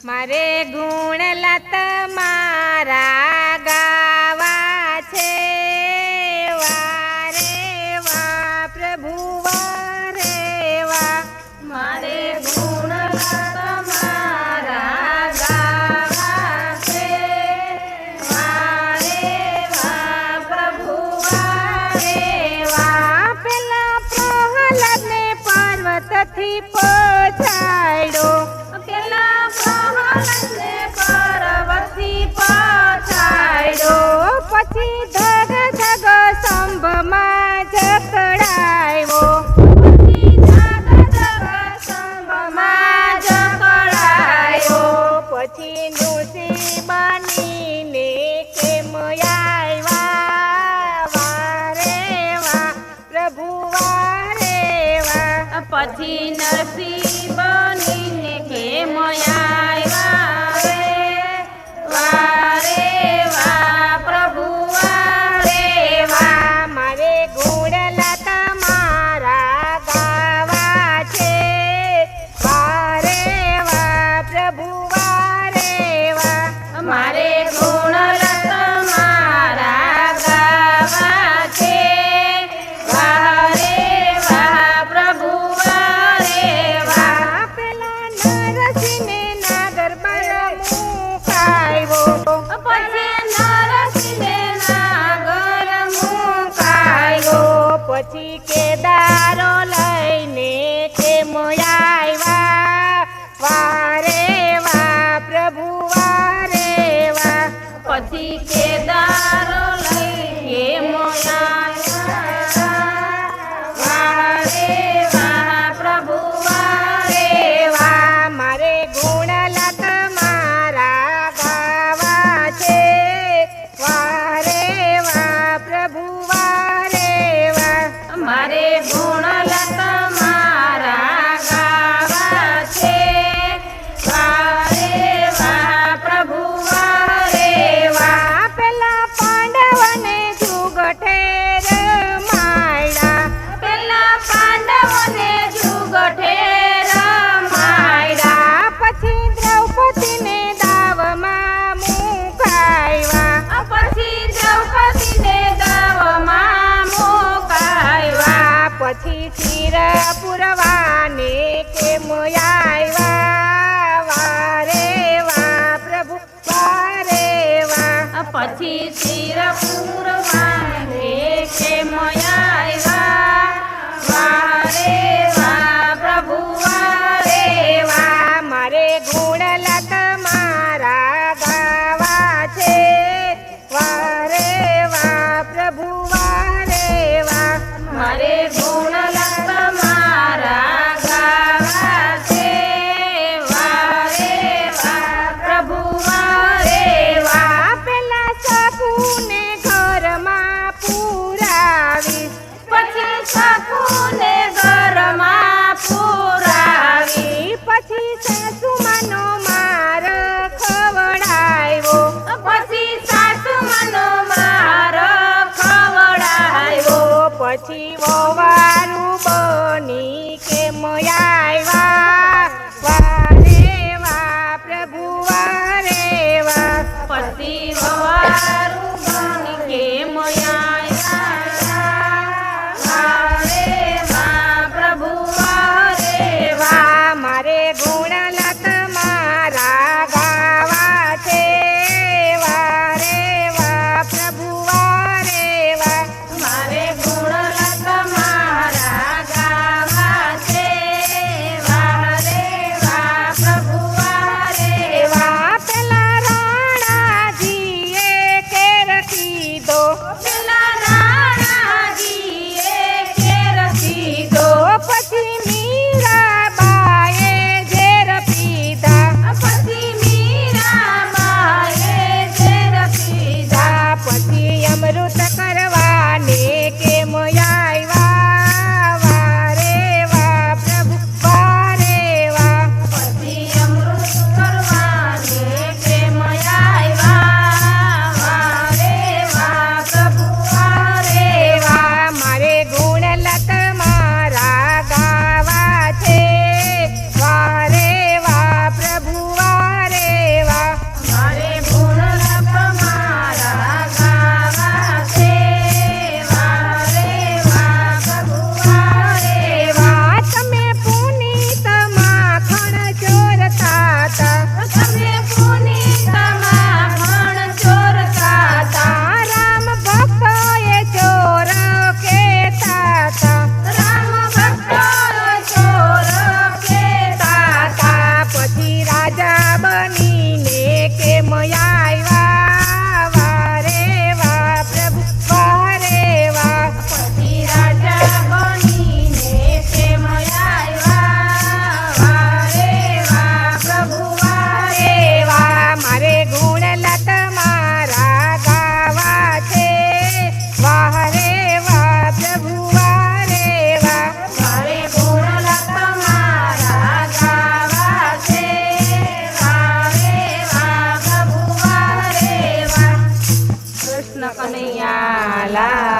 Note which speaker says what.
Speaker 1: मारे गुण लत मारा गावा छे वारे वा प्रभु वारे वा।
Speaker 2: मारे गुण लत मारा गावा छे वारे वा प्रभु वारे वा।
Speaker 1: पेला प्रहलाद ने पर्वत थी पछाड़ो
Speaker 2: पेला प्रहलादने पर्वतथी पछाड़्यो
Speaker 1: पछी धग धग संभमां जकड़ायो
Speaker 2: पछी धग धग संभमां जकड़ायो
Speaker 1: पछी नुसी बनीने केम आव्या वारे वा प्रभु वारे वा।
Speaker 2: पछी नरसिंह बनीने केम आव्या वारे वा प्रभु वारे वा।
Speaker 1: मारे गुण लत मारा गावा छे वारे वा प्रभु वारे वा।
Speaker 2: मारे गुण लत मारा गावा छे वारे वा प्रभु वारे वा।
Speaker 1: पेला नरसिंहने नागर मुकाव्यो
Speaker 2: पछी नरसिंहने नागर मुकाव्यो
Speaker 1: पछी केदारो लईने केम आव्या वारे वा प्रभु वारे वा।
Speaker 2: पछी केदारो लई केम आव्या वारे वा प्रभु वारे वा।
Speaker 1: मारे गुण लत मारा गावा छे वारे वा प्रभु वारे वा।
Speaker 2: मारे गुण लत मारा गावा छे वारे वा प्रभु वारे वा।
Speaker 1: पेला पांडवने जुगठे रमाड्या
Speaker 2: पेला पांडवोने जुगठे रमाड्या
Speaker 1: पछी द्रौपदीने दावमां मुकाव्या
Speaker 2: पछी द्रौपदीने दावमां मुकाव्या
Speaker 1: पछी क्षीर पुरवाने केम आव्या वारे वा प्रभु वारे वा।
Speaker 2: पछी क्षीरपुर वाने केम आव्या वारे वा प्रभु वारे वा।
Speaker 1: मारे गुण लत मारा गावा छे वारे वा प्रभु वारे वा।
Speaker 2: मारे गुण लत मारा गावा छे वारे वा प्रभु वारे वा।
Speaker 1: पेला सकुने घरमां पुरावीश રાજા બનીને કેમ આવ્યા વારે વા પ્રભુ વારે વા
Speaker 2: પછી રાજા બનીને કેમ આવ્યા વારે વા પ્રભુ વારે
Speaker 1: વા મારે ગુણલત મારા ગાવા છે વારે વા પ્રભુ વારે વા
Speaker 2: મારે ગુણલત મારા ગાવા છે વારે વા પ્રભુ વારે વા કૃષ્ણ કનૈયા લાલ